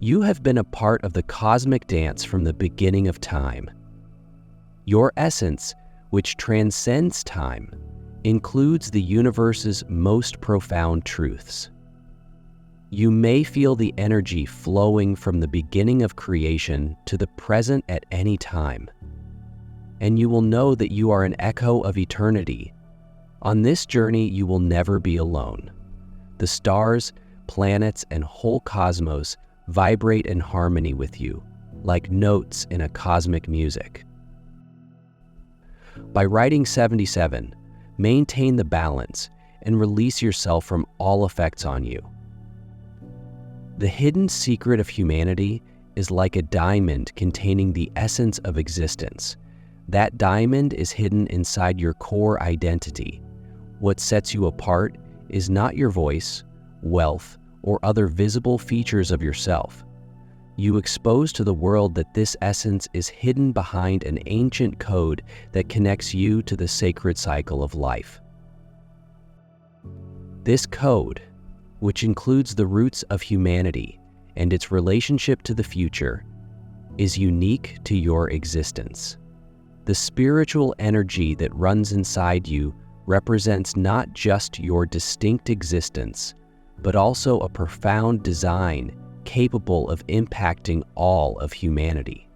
You have been a part of the cosmic dance from the beginning of time. Your essence, which transcends time, includes the universe's most profound truths. You may feel the energy flowing from the beginning of creation to the present at any time, and you will know that you are an echo of eternity. On this journey, you will never be alone. The stars, planets, and whole cosmos vibrate in harmony with you, like notes in a cosmic music. By writing 77, maintain the balance and release yourself from all effects on you. The hidden secret of humanity is like a diamond containing the essence of existence. That diamond is hidden inside your core identity. What sets you apart is not your voice, wealth, or other visible features of yourself. You expose to the world that this essence is hidden behind an ancient code that connects you to the sacred cycle of life. This code, which includes the roots of humanity and its relationship to the future, is unique to your existence. The spiritual energy that runs inside you represents not just your distinct existence, but also a profound design capable of impacting all of humanity.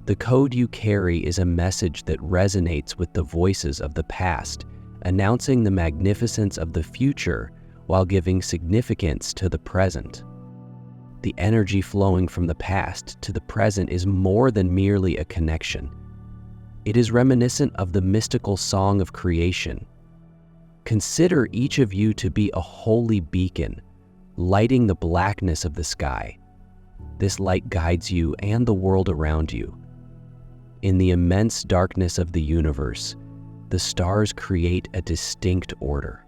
The code you carry is a message that resonates with the voices of the past, announcing the magnificence of the future while giving significance to the present. The energy flowing from the past to the present is more than merely a connection. It is reminiscent of the mystical song of creation. Consider each of you to be a holy beacon, lighting the blackness of the sky. This light guides you and the world around you. In the immense darkness of the universe, the stars create a distinct order.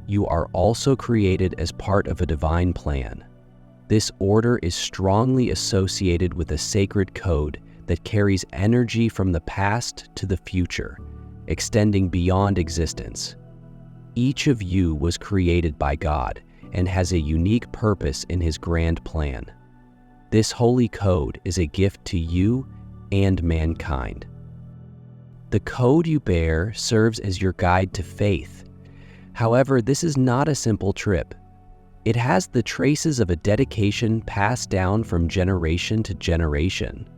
You are also created as part of a divine plan. This order is strongly associated with a sacred code that carries energy from the past to the future, extending beyond existence. Each of you was created by God and has a unique purpose in His grand plan. This holy code is a gift to you and mankind. The code you bear serves as your guide to faith. However, this is not a simple trip. It has the traces of a dedication passed down from generation to generation.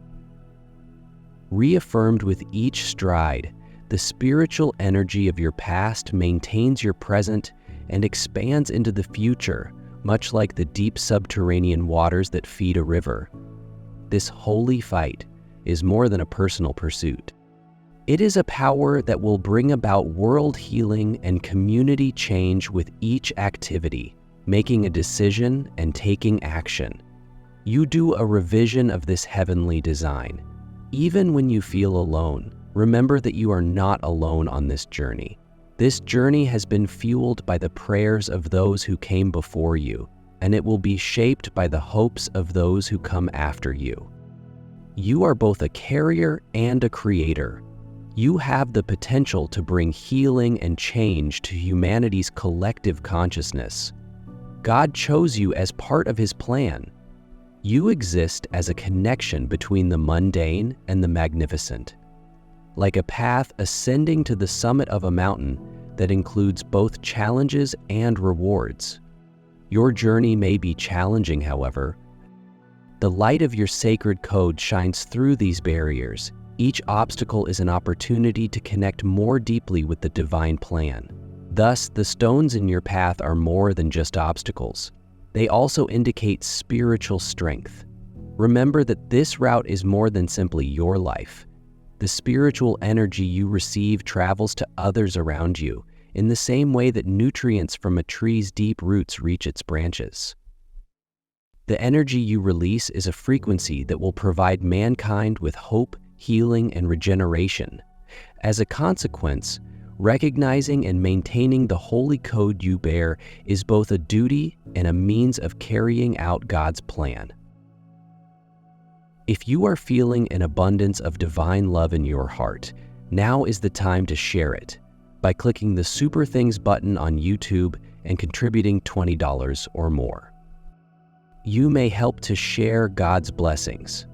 Reaffirmed with each stride, the spiritual energy of your past maintains your present and expands into the future, much like the deep subterranean waters that feed a river. This holy fight is more than a personal pursuit. It is a power that will bring about world healing and community change with each activity, making a decision and taking action. You do a revision of this heavenly design. Even when you feel alone, remember that you are not alone on this journey. This journey has been fueled by the prayers of those who came before you, and it will be shaped by the hopes of those who come after you. You are both a carrier and a creator. You have the potential to bring healing and change to humanity's collective consciousness. God chose you as part of His plan. You exist as a connection between the mundane and the magnificent, like a path ascending to the summit of a mountain that includes both challenges and rewards. Your journey may be challenging, however. The light of your sacred code shines through these barriers. Each obstacle is an opportunity to connect more deeply with the divine plan. Thus, the stones in your path are more than just obstacles. They also indicate spiritual strength. Remember that this route is more than simply your life. The spiritual energy you receive travels to others around you in the same way that nutrients from a tree's deep roots reach its branches. The energy you release is a frequency that will provide mankind with hope, healing, and regeneration. As a consequence, recognizing and maintaining the holy code you bear is both a duty and a means of carrying out God's plan. If you are feeling an abundance of divine love in your heart, now is the time to share it by clicking the Super Things button on YouTube and contributing $20 or more. you may help to share God's blessings.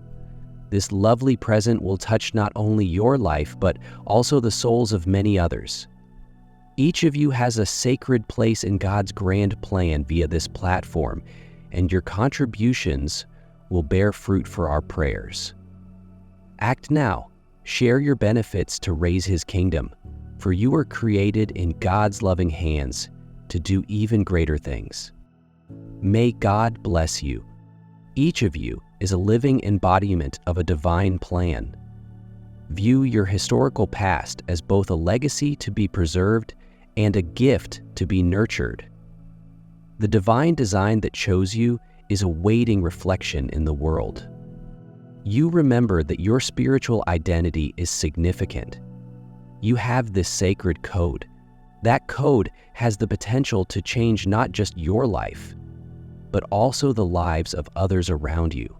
This lovely present will touch not only your life, but also the souls of many others. Each of you has a sacred place in God's grand plan via this platform, and your contributions will bear fruit for our prayers. Act now. Share your benefits to raise His kingdom, for you are created in God's loving hands to do even greater things. May God bless you. Each of you is a living embodiment of a divine plan. View your historical past as both a legacy to be preserved and a gift to be nurtured. The divine design that chose you is a waiting reflection in the world. You remember that your spiritual identity is significant. You have this sacred code. That code has the potential to change not just your life, but also the lives of others around you.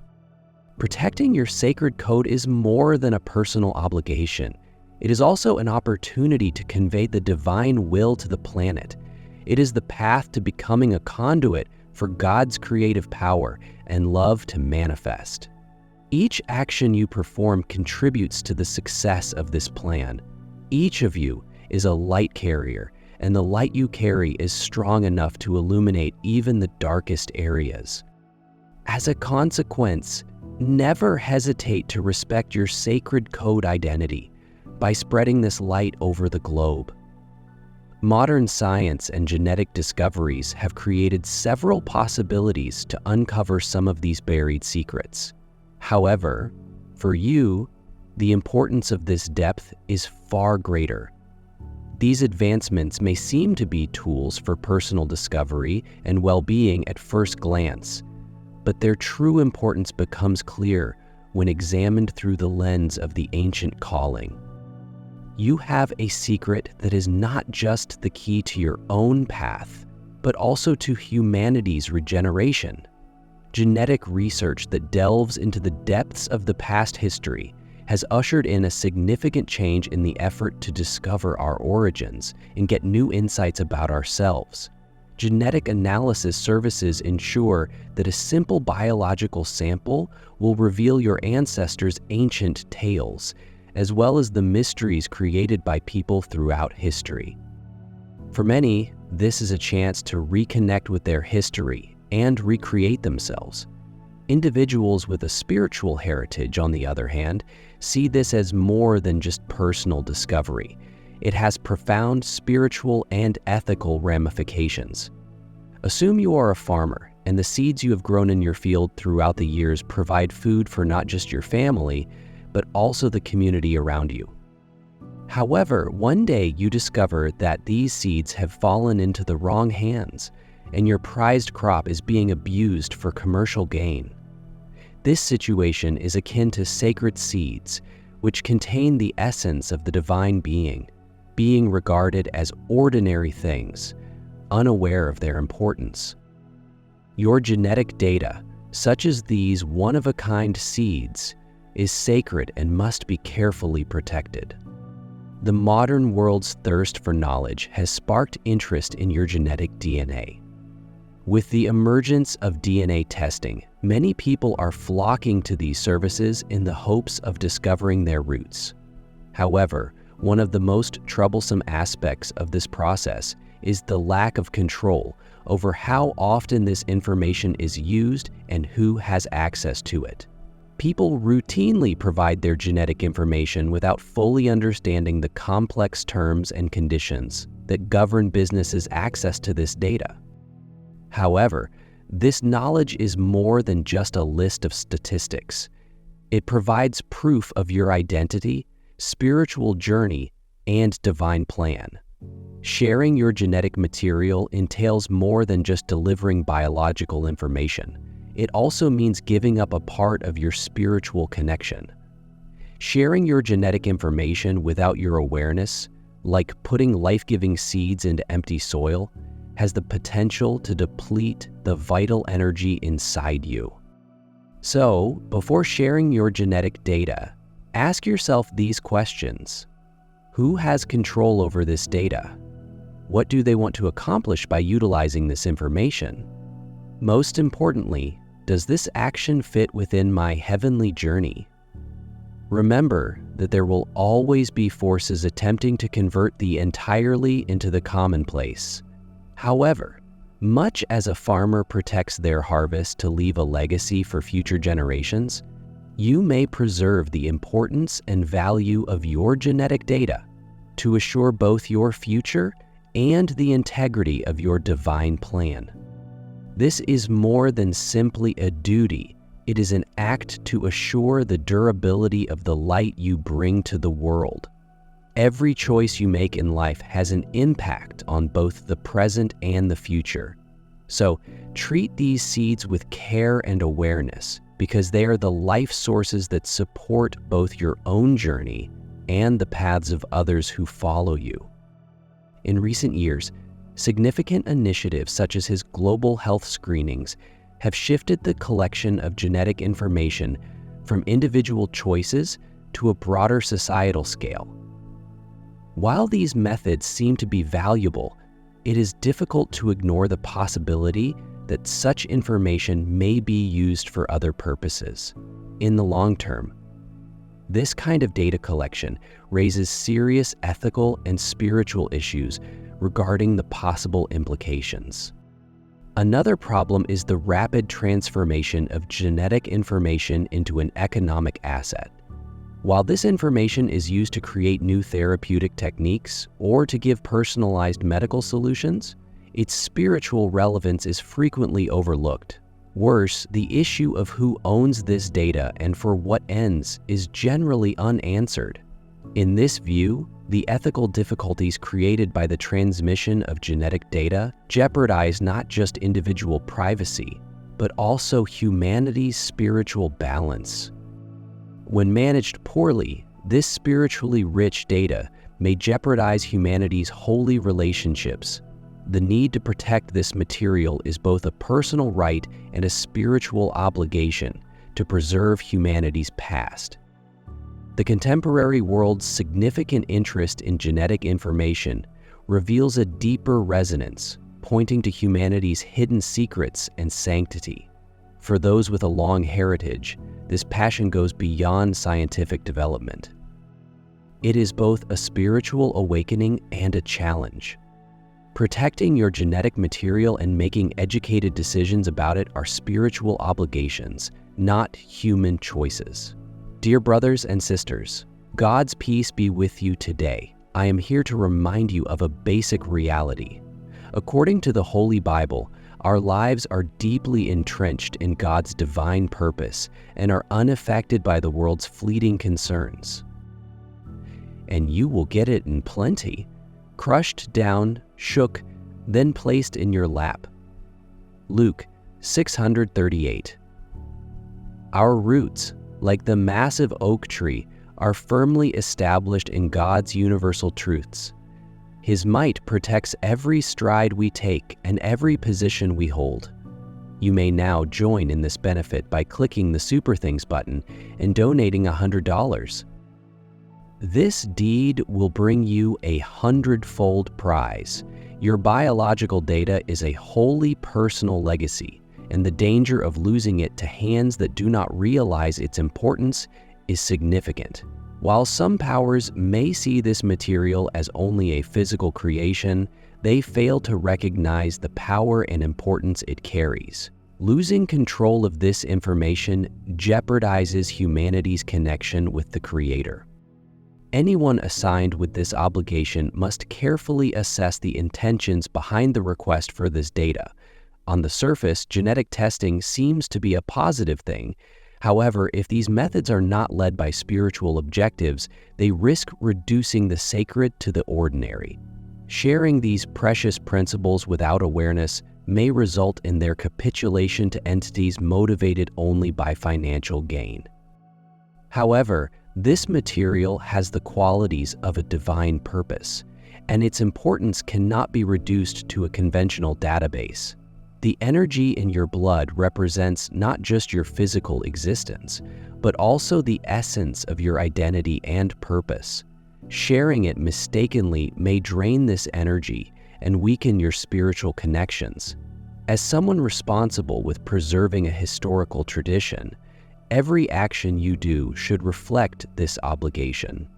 Protecting your sacred code is more than a personal obligation. It is also an opportunity to convey the divine will to the planet. It is the path to becoming a conduit for God's creative power and love to manifest. Each action you perform contributes to the success of this plan. Each of you is a light carrier, and the light you carry is strong enough to illuminate even the darkest areas. As a consequence, never hesitate to respect your sacred code identity by spreading this light over the globe. Modern science and genetic discoveries have created several possibilities to uncover some of these buried secrets. However, for you, the importance of this depth is far greater. These advancements may seem to be tools for personal discovery and well-being at first glance, but their true importance becomes clear when examined through the lens of the ancient calling. You have a secret that is not just the key to your own path, but also to humanity's regeneration. Genetic research that delves into the depths of the past history has ushered in a significant change in the effort to discover our origins and get new insights about ourselves. Genetic analysis services ensure that a simple biological sample will reveal your ancestors' ancient tales, as well as the mysteries created by people throughout history. For many, this is a chance to reconnect with their history and recreate themselves. Individuals with a spiritual heritage, on the other hand, see this as more than just personal discovery. It has profound spiritual and ethical ramifications. Assume you are a farmer, and the seeds you have grown in your field throughout the years provide food for not just your family, but also the community around you. However, one day you discover that these seeds have fallen into the wrong hands, and your prized crop is being abused for commercial gain. This situation is akin to sacred seeds, which contain the essence of the divine being regarded as ordinary things, unaware of their importance. Your genetic data, such as these one-of-a-kind seeds, is sacred and must be carefully protected. The modern world's thirst for knowledge has sparked interest in your genetic DNA. With the emergence of DNA testing, many people are flocking to these services in the hopes of discovering their roots. However, one of the most troublesome aspects of this process is the lack of control over how often this information is used and who has access to it. People routinely provide their genetic information without fully understanding the complex terms and conditions that govern businesses' access to this data. However, this knowledge is more than just a list of statistics. It provides proof of your identity, spiritual journey, and divine plan. Sharing your genetic material entails more than just delivering biological information. It also means giving up a part of your spiritual connection. Sharing your genetic information without your awareness, like putting life-giving seeds into empty soil, has the potential to deplete the vital energy inside you. So, before sharing your genetic data, ask yourself these questions. Who has control over this data? What do they want to accomplish by utilizing this information? Most importantly, Does this action fit within my heavenly journey? Remember that there will always be forces attempting to convert thee entirely into the commonplace. However, much as a farmer protects their harvest to leave a legacy for future generations, you may preserve the importance and value of your genetic data to assure both your future and the integrity of your divine plan. This is more than simply a duty. It is an act to assure the durability of the light you bring to the world. Every choice you make in life has an impact on both the present and the future. So treat these seeds with care and awareness, because they are the life sources that support both your own journey and the paths of others who follow you. In recent years, significant initiatives such as his global health screenings have shifted the collection of genetic information from individual choices to a broader societal scale. While these methods seem to be valuable, it is difficult to ignore the possibility that such information may be used for other purposes. In the long term, this kind of data collection raises serious ethical and spiritual issues regarding the possible implications. Another problem is the rapid transformation of genetic information into an economic asset. While this information is used to create new therapeutic techniques or to give personalized medical solutions, its spiritual relevance is frequently overlooked. Worse, the issue of who owns this data and for what ends is generally unanswered. In this view, the ethical difficulties created by the transmission of genetic data jeopardize not just individual privacy, but also humanity's spiritual balance. When managed poorly, this spiritually rich data may jeopardize humanity's holy relationships. The need to protect this material is both a personal right and a spiritual obligation to preserve humanity's past. The contemporary world's significant interest in genetic information reveals a deeper resonance, pointing to humanity's hidden secrets and sanctity. For those with a long heritage, this passion goes beyond scientific development. It is both a spiritual awakening and a challenge. Protecting your genetic material and making educated decisions about it are spiritual obligations, not human choices. Dear brothers and sisters, God's peace be with you today. I am here to remind you of a basic reality. According to the Holy Bible, our lives are deeply entrenched in God's divine purpose and are unaffected by the world's fleeting concerns. And you will get it in plenty, crushed down, shook, then placed in your lap. Luke 638. Our roots, like the massive oak tree, are firmly established in God's universal truths. His might protects every stride we take and every position we hold. You may now join in this benefit by clicking the Super Things button and donating $100. This deed will bring you a 100-fold prize. Your biological data is a wholly personal legacy, and the danger of losing it to hands that do not realize its importance is significant. While some powers may see this material as only a physical creation, they fail to recognize the power and importance it carries. Losing control of this information jeopardizes humanity's connection with the Creator. Anyone assigned with this obligation must carefully assess the intentions behind the request for this data. On the surface, genetic testing seems to be a positive thing. However, if these methods are not led by spiritual objectives, they risk reducing the sacred to the ordinary. Sharing these precious principles without awareness may result in their capitulation to entities motivated only by financial gain. However, this material has the qualities of a divine purpose, and its importance cannot be reduced to a conventional database. The energy in your blood represents not just your physical existence, but also the essence of your identity and purpose. Sharing it mistakenly may drain this energy and weaken your spiritual connections. As someone responsible with preserving a historical tradition, every action you do should reflect this obligation.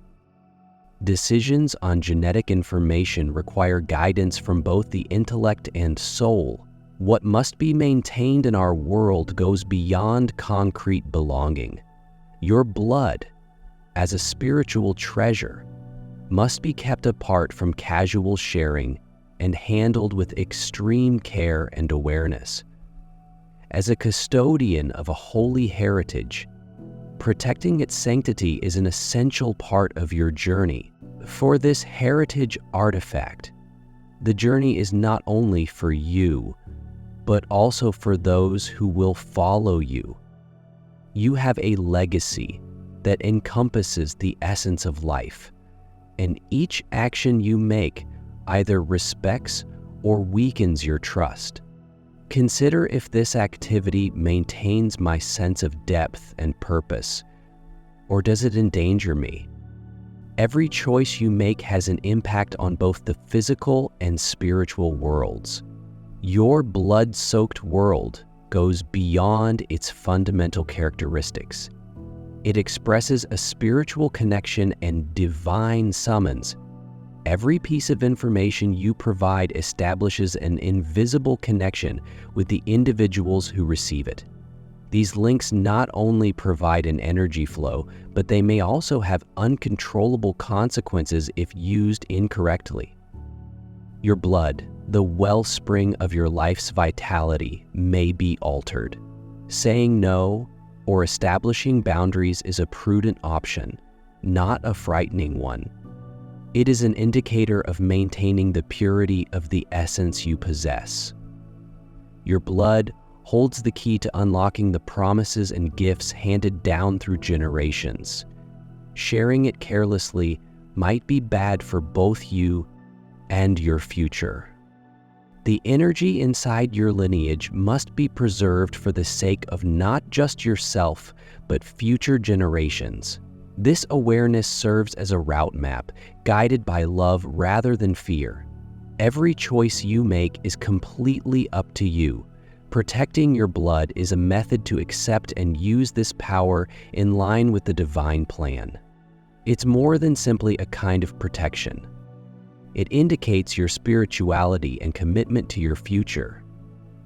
Decisions on genetic information require guidance from both the intellect and soul. What must be maintained in our world goes beyond concrete belonging. Your blood, as a spiritual treasure, must be kept apart from casual sharing and handled with extreme care and awareness. As a custodian of a holy heritage, protecting its sanctity is an essential part of your journey. For this heritage artifact, the journey is not only for you, but also for those who will follow you. You have a legacy that encompasses the essence of life, and each action you make either respects or weakens your trust. Consider if this activity maintains my sense of depth and purpose, or does it endanger me? Every choice you make has an impact on both the physical and spiritual worlds. Your blood-soaked world goes beyond its fundamental characteristics. It expresses a spiritual connection and divine summons. Every piece of information you provide establishes an invisible connection with the individuals who receive it. These links not only provide an energy flow, but they may also have uncontrollable consequences if used incorrectly. Your blood, the wellspring of your life's vitality, may be altered. Saying no or establishing boundaries is a prudent option, not a frightening one. It is an indicator of maintaining the purity of the essence you possess. Your blood holds the key to unlocking the promises and gifts handed down through generations. Sharing it carelessly might be bad for both you and your future. The energy inside your lineage must be preserved for the sake of not just yourself, but future generations. This awareness serves as a route map, guided by love rather than fear. Every choice you make is completely up to you. Protecting your blood is a method to accept and use this power in line with the divine plan. It's more than simply a kind of protection. It indicates your spirituality and commitment to your future.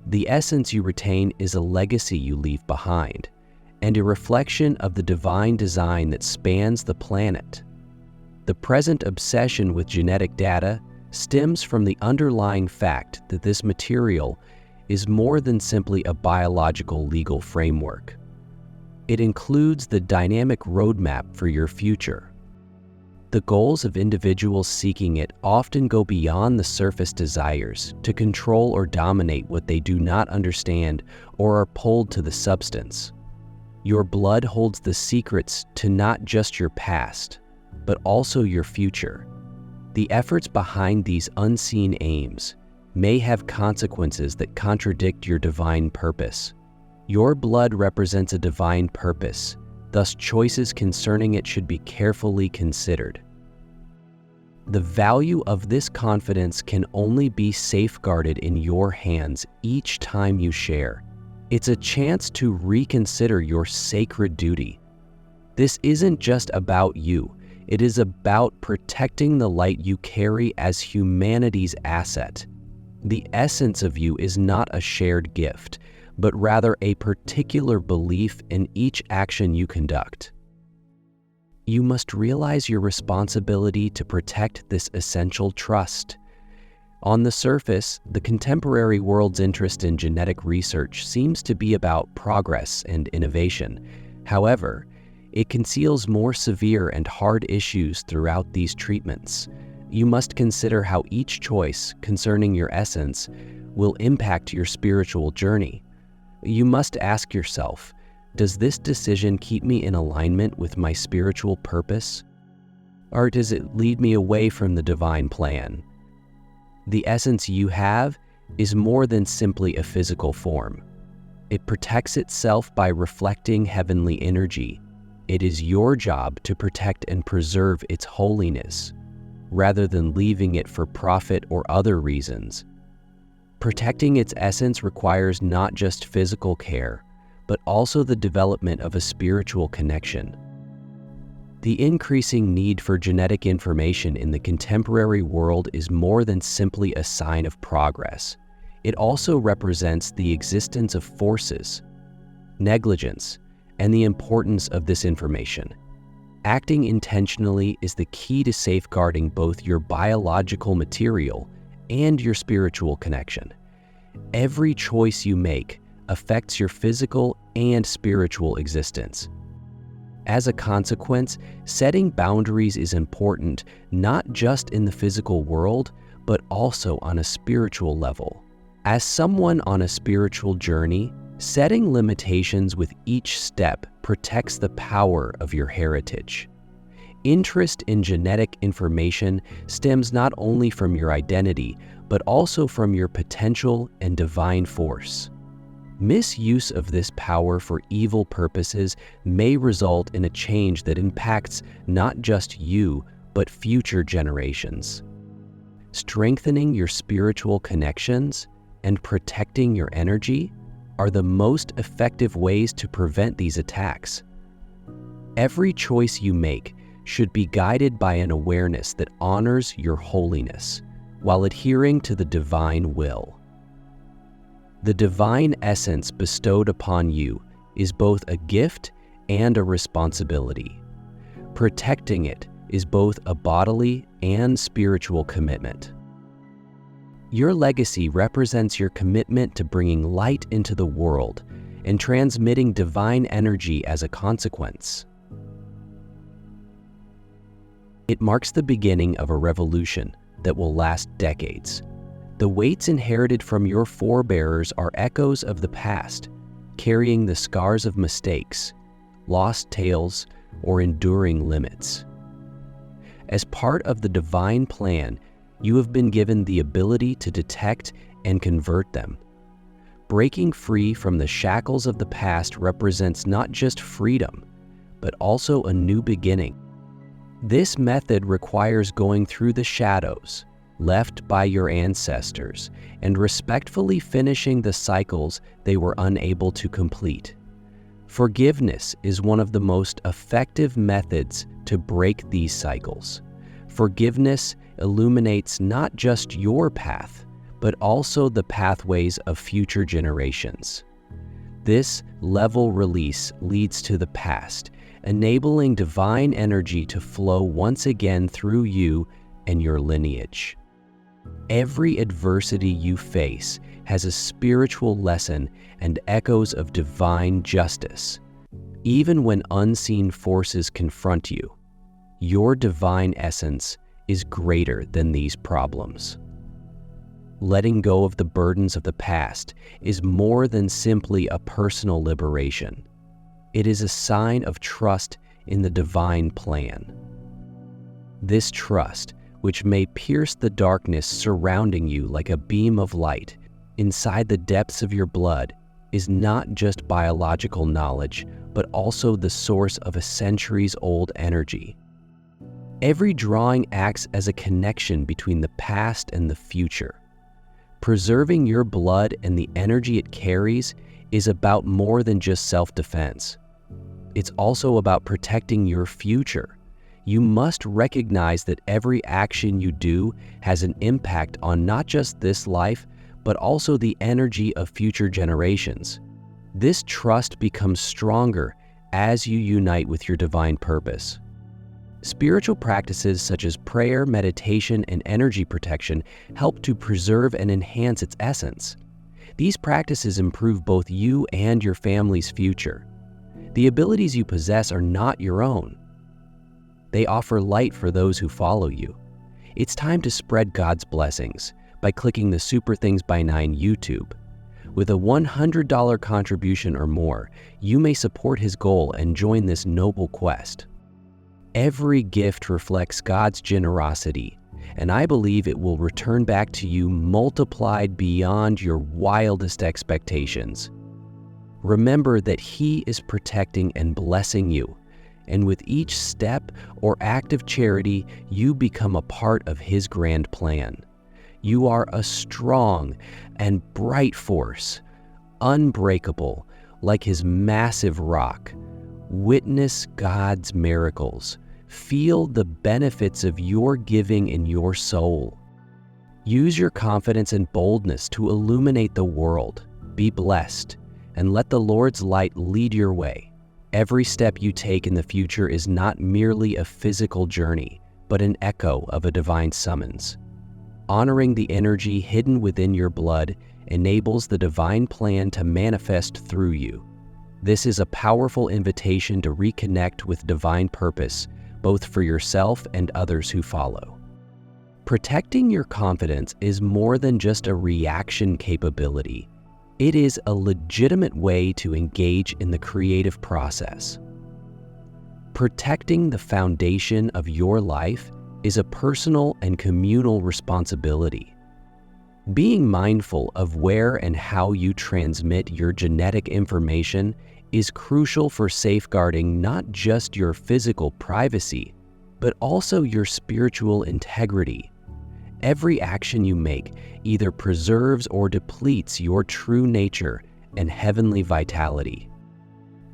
The essence you retain is a legacy you leave behind, and a reflection of the divine design that spans the planet. The present obsession with genetic data stems from the underlying fact that this material is more than simply a biological legal framework. It includes the dynamic roadmap for your future. The goals of individuals seeking it often go beyond the surface desires to control or dominate what they do not understand or are pulled to the substance. Your blood holds the secrets to not just your past, but also your future. The efforts behind these unseen aims may have consequences that contradict your divine purpose. Your blood represents a divine purpose, thus choices concerning it should be carefully considered. The value of this confidence can only be safeguarded in your hands each time you share. It's a chance to reconsider your sacred duty. This isn't just about you. It is about protecting the light you carry as humanity's asset. The essence of you is not a shared gift, but rather a particular belief in each action you conduct. You must realize your responsibility to protect this essential trust. On the surface, the contemporary world's interest in genetic research seems to be about progress and innovation. However, it conceals more severe and hard issues throughout these treatments. You must consider how each choice concerning your essence will impact your spiritual journey. You must ask yourself, does this decision keep me in alignment with my spiritual purpose? Or does it lead me away from the divine plan? The essence you have is more than simply a physical form. It protects itself by reflecting heavenly energy. It is your job to protect and preserve its holiness, rather than leaving it for profit or other reasons. Protecting its essence requires not just physical care, but also the development of a spiritual connection. The increasing need for genetic information in the contemporary world is more than simply a sign of progress. It also represents the existence of forces, negligence, and the importance of this information. Acting intentionally is the key to safeguarding both your biological material and your spiritual connection. Every choice you make affects your physical and spiritual existence. As a consequence, setting boundaries is important not just in the physical world, but also on a spiritual level. As someone on a spiritual journey, setting limitations with each step protects the power of your heritage. Interest in genetic information stems not only from your identity, but also from your potential and divine force. Misuse of this power for evil purposes may result in a change that impacts not just you, but future generations. Strengthening your spiritual connections and protecting your energy are the most effective ways to prevent these attacks. Every choice you make should be guided by an awareness that honors your holiness while adhering to the divine will. The divine essence bestowed upon you is both a gift and a responsibility. Protecting it is both a bodily and spiritual commitment. Your legacy represents your commitment to bringing light into the world and transmitting divine energy as a consequence. It marks the beginning of a revolution that will last decades. The weights inherited from your forebears are echoes of the past, carrying the scars of mistakes, lost tales, or enduring limits. As part of the divine plan, you have been given the ability to detect and convert them. Breaking free from the shackles of the past represents not just freedom, but also a new beginning. This method requires going through the shadows left by your ancestors and respectfully finishing the cycles they were unable to complete. Forgiveness is one of the most effective methods to break these cycles. Forgiveness illuminates not just your path, but also the pathways of future generations. This level release leads to the past, enabling divine energy to flow once again through you and your lineage. Every adversity you face has a spiritual lesson and echoes of divine justice. Even when unseen forces confront you, your divine essence is greater than these problems. Letting go of the burdens of the past is more than simply a personal liberation. It is a sign of trust in the divine plan. This trust, which may pierce the darkness surrounding you like a beam of light inside the depths of your blood, is not just biological knowledge, but also the source of a centuries-old energy. Every drawing acts as a connection between the past and the future. Preserving your blood and the energy it carries is about more than just self-defense. It's also about protecting your future. You must recognize that every action you do has an impact on not just this life, but also the energy of future generations. This trust becomes stronger as you unite with your divine purpose. Spiritual practices such as prayer, meditation, and energy protection help to preserve and enhance its essence. These practices improve both you and your family's future. The abilities you possess are not your own. They offer light for those who follow you. It's time to spread God's blessings by clicking the Super Things by 9 YouTube. With a $100 contribution or more, you may support his goal and join this noble quest. Every gift reflects God's generosity, and I believe it will return back to you multiplied beyond your wildest expectations. Remember that He is protecting and blessing you, and with each step or act of charity, you become a part of His grand plan. You are a strong and bright force, unbreakable like his massive rock. Witness God's miracles. Feel the benefits of your giving in your soul. Use your confidence and boldness to illuminate the world. Be blessed, and let the Lord's light lead your way. Every step you take in the future is not merely a physical journey, but an echo of a divine summons. Honoring the energy hidden within your blood enables the divine plan to manifest through you. This is a powerful invitation to reconnect with divine purpose, both for yourself and others who follow. Protecting your confidence is more than just a reaction capability. It is a legitimate way to engage in the creative process. Protecting the foundation of your life is a personal and communal responsibility. Being mindful of where and how you transmit your genetic information is crucial for safeguarding not just your physical privacy, but also your spiritual integrity. Every action you make either preserves or depletes your true nature and heavenly vitality.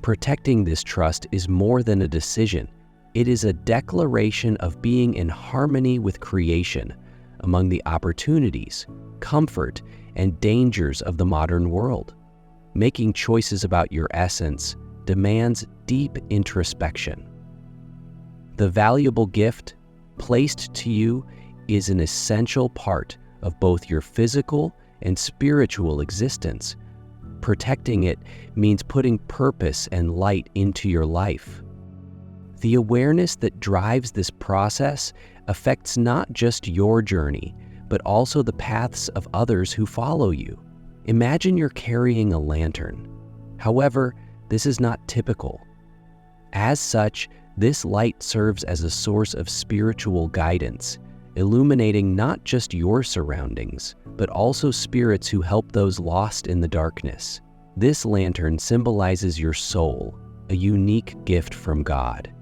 Protecting this trust is more than a decision. It is a declaration of being in harmony with creation among the opportunities, comfort, and dangers of the modern world. Making choices about your essence demands deep introspection. The valuable gift placed to you is an essential part of both your physical and spiritual existence. Protecting it means putting purpose and light into your life. The awareness that drives this process affects not just your journey, but also the paths of others who follow you. Imagine you're carrying a lantern. However, this is not typical. As such, this light serves as a source of spiritual guidance, illuminating not just your surroundings, but also spirits who help those lost in the darkness. This lantern symbolizes your soul, a unique gift from God.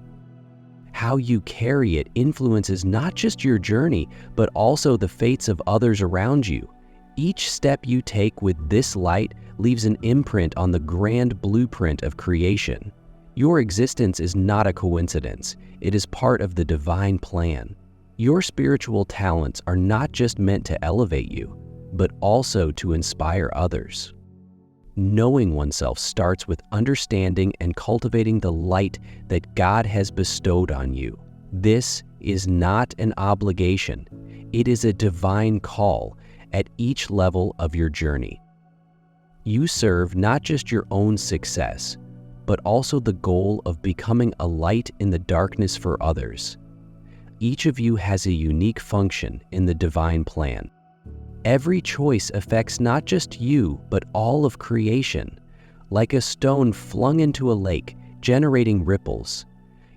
How you carry it influences not just your journey, but also the fates of others around you. Each step you take with this light leaves an imprint on the grand blueprint of creation. Your existence is not a coincidence. It is part of the divine plan. Your spiritual talents are not just meant to elevate you, but also to inspire others. Knowing oneself starts with understanding and cultivating the light that God has bestowed on you. This is not an obligation. It is a divine call at each level of your journey. You serve not just your own success, but also the goal of becoming a light in the darkness for others. Each of you has a unique function in the divine plan. Every choice affects not just you, but all of creation. Like a stone flung into a lake, generating ripples,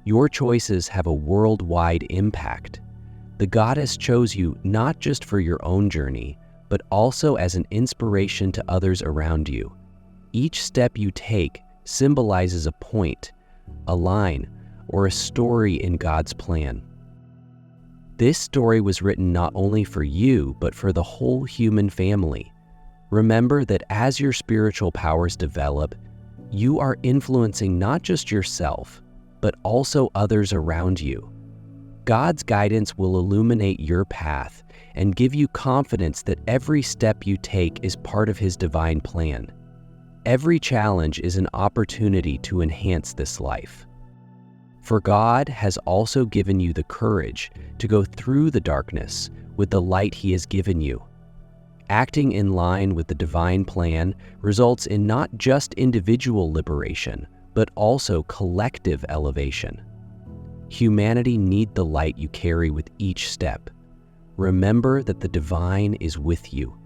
your choices have a worldwide impact. The goddess chose you not just for your own journey, but also as an inspiration to others around you. Each step you take symbolizes a point, a line, or a story in God's plan. This story was written not only for you, but for the whole human family. Remember that as your spiritual powers develop, you are influencing not just yourself, but also others around you. God's guidance will illuminate your path and give you confidence that every step you take is part of His divine plan. Every challenge is an opportunity to enhance this life. For God has also given you the courage to go through the darkness with the light He has given you. Acting in line with the divine plan results in not just individual liberation, but also collective elevation. Humanity needs the light you carry with each step. Remember that the divine is with you.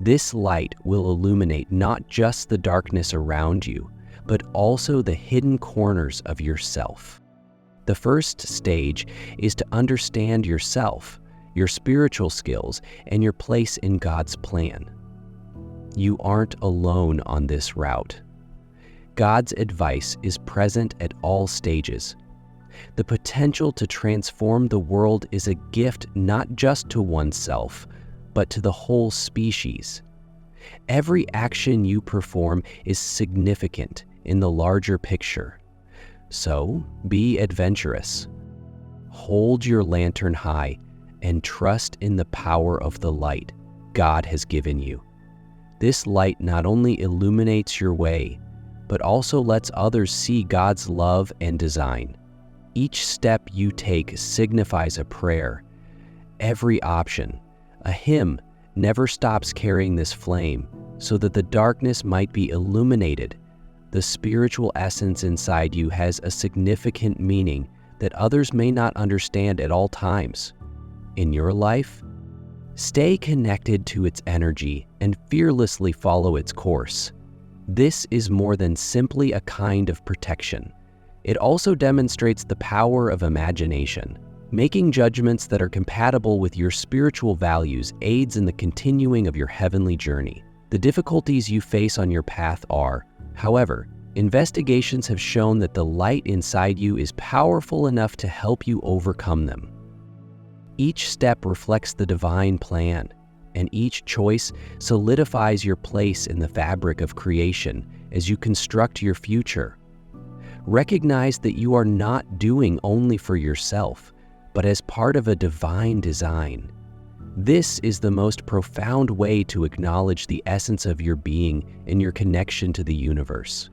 This light will illuminate not just the darkness around you, but also the hidden corners of yourself. The first stage is to understand yourself, your spiritual skills, and your place in God's plan. You aren't alone on this route. God's advice is present at all stages. The potential to transform the world is a gift not just to oneself, but to the whole species. Every action you perform is significant in the larger picture. So, be adventurous. Hold your lantern high and trust in the power of the light God has given you. This light not only illuminates your way, but also lets others see God's love and design. Each step you take signifies a prayer. Every option, a hymn, never stops carrying this flame so that the darkness might be illuminated. The spiritual essence inside you has a significant meaning that others may not understand at all times. In your life, stay connected to its energy and fearlessly follow its course. This is more than simply a kind of protection. It also demonstrates the power of imagination. Making judgments that are compatible with your spiritual values aids in the continuing of your heavenly journey. The difficulties you face on your path are, however, investigations have shown that the light inside you is powerful enough to help you overcome them. Each step reflects the divine plan, and each choice solidifies your place in the fabric of creation as you construct your future. Recognize that you are not doing only for yourself, but as part of a divine design. This is the most profound way to acknowledge the essence of your being and your connection to the universe.